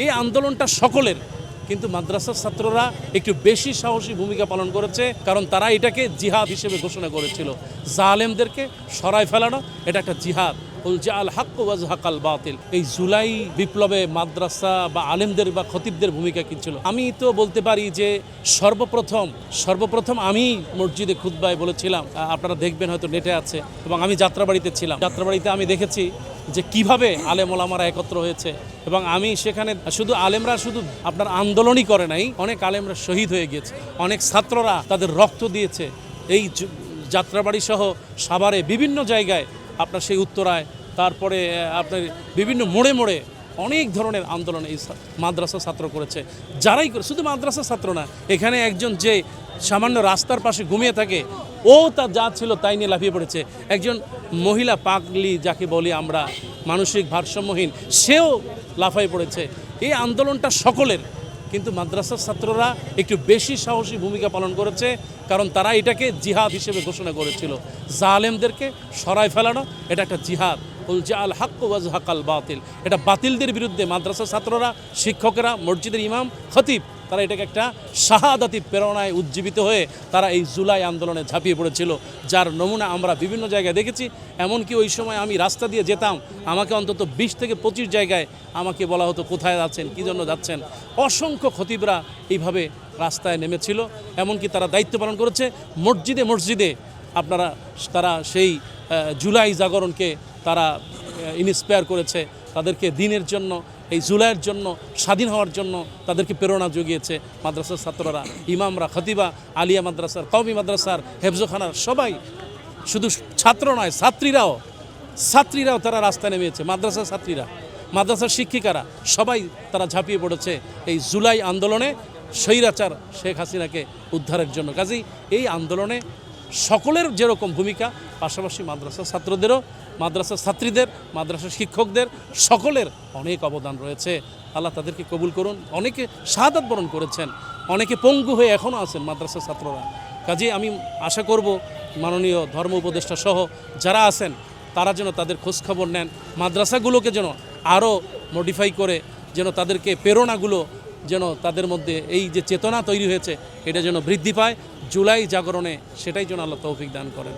এই আন্দোলনটা সকলের, কিন্তু মাদ্রাসার ছাত্ররা একটু বেশি সাহসী ভূমিকা পালন করেছে, কারণ তারা এটাকে জিহাদ হিসেবে ঘোষণা করেছিল। জালেমদেরকে সরায় ফেলানো এটা একটা জিহাদ। আল হক ওয়া যাহাকাল বাতিল। এই জুলাই বিপ্লবে মাদ্রাসা বা আলেমদের বা খতিবদের ভূমিকা কি ছিল? আমি তো বলতে পারি যে সর্বপ্রথম আমি মসজিদে খুতবায় বলেছিলাম, আপনারা দেখবেন হয়তো নেটে আছে, এবং আমি যাত্রাবাড়িতে ছিলাম। যাত্রাবাড়িতে আমি দেখেছি যে কিভাবে আলেম ওলামারা একত্র হয়েছে, এবং আমি সেখানে আলেমরা শুধু আপনার আন্দোলনই করে নাই, অনেক আলেমরা শহীদ হয়ে গিয়েছে, অনেক ছাত্ররা তাদের রক্ত দিয়েছে। এই যাত্রাবাড়ি সহ সাভারে বিভিন্ন জায়গায়, আপনার সেই উত্তরায়, তারপরে আপনার বিভিন্ন মোড়ে মোড়ে অনেক ধরনের আন্দোলন এই মাদ্রাসা ছাত্র করেছে। যারাই করে, শুধু মাদ্রাসা ছাত্র না, এখানে একজন যে সামান্য রাস্তার পাশে ঘুমিয়ে থাকে, ও তার যা ছিল তাই নিয়ে লাফিয়ে পড়েছে। একজন মহিলা পাগলি যাকে বলি আমরা, মানসিক ভারসাম্যহীন, সেও লাফাই পড়েছে। এই আন্দোলনটা সকলের, কিন্তু মাদ্রাসার ছাত্ররা একটু বেশি সাহসী ভূমিকা পালন করেছে, কারণ তারা এটাকে জিহাদ হিসেবে ঘোষণা করেছিল। জালেমদেরকে সরায় ফেলানো এটা একটা জিহাদ। আল হক ওয়া যাহাকাল বাতিল। এটা বাতিলদের বিরুদ্ধে মাদ্রাসা ছাত্ররা, শিক্ষকেরা, মসজিদের ইমাম, খতিব, তারা এটাকে একটা শাহাদাতি প্রেরণায় উজ্জীবিত হয়ে তারা এই জুলাই আন্দোলনে ঝাঁপিয়ে পড়েছিল, যার নমুনা আমরা বিভিন্ন জায়গায় দেখেছি। এমনকি ওই সময় আমি রাস্তা দিয়ে যেতাম, আমাকে অন্তত 20 থেকে 25 জায়গায় আমাকে বলা হতো কোথায় যাচ্ছেন, কী জন্য যাচ্ছেন। অসংখ্য খতিবরা এইভাবে রাস্তায় নেমেছিল, এমনকি তারা দায়িত্ব পালন করেছে মসজিদে মসজিদে। তারা সেই জুলাই জাগরণকে তারা ইন্সপায়ার করেছে, তাদেরকে দিনের জন্য, এই জুলাইয়ের জন্য, স্বাধীন হওয়ার জন্য তাদেরকে প্রেরণা জুগিয়েছে মাদ্রাসার ছাত্ররা, ইমামরা, খতিবা, আলিয়া মাদ্রাসার, কওমি মাদ্রাসার, হেফজখানার সবাই। শুধু ছাত্র নয়, ছাত্রীরাও তারা রাস্তায় নেমেছে। মাদ্রাসার ছাত্রীরা, মাদ্রাসার শিক্ষিকারা সবাই তারা ঝাঁপিয়ে পড়েছে এই জুলাই আন্দোলনে স্বৈরাচার শেখ হাসিনাকে উদ্ধারের জন্য। কাজেই এই আন্দোলনে সকলের যেরকম ভূমিকা, পাশাপাশি মাদ্রাসা ছাত্রদেরও, মাদ্রাসা ছাত্রীদের, মাদ্রাসা শিক্ষকদের সকলের অনেক অবদান রয়েছে। আল্লাহ তাদেরকে কবুল করুন। অনেকে শাহাদাত বরণ করেছেন, অনেকে পঙ্গু হয়ে এখনও আছেন মাদ্রাসা ছাত্ররা। কাজেই আমি আশা করব মাননীয় ধর্ম উপদেষ্টা সহ যারা আছেন তারা যেন তাদের খোঁজখবর নেন, মাদ্রাসাগুলোকে যেন আরও মডিফাই করে, যেন তাদেরকে প্রেরণাগুলো যেন তাদের মধ্যে এই যে চেতনা তৈরি হয়েছে এটা যেন বৃদ্ধি পায়। জুলাই জাগরণে সেটাই যেন আল্লাহ তৌফিক দান করেন।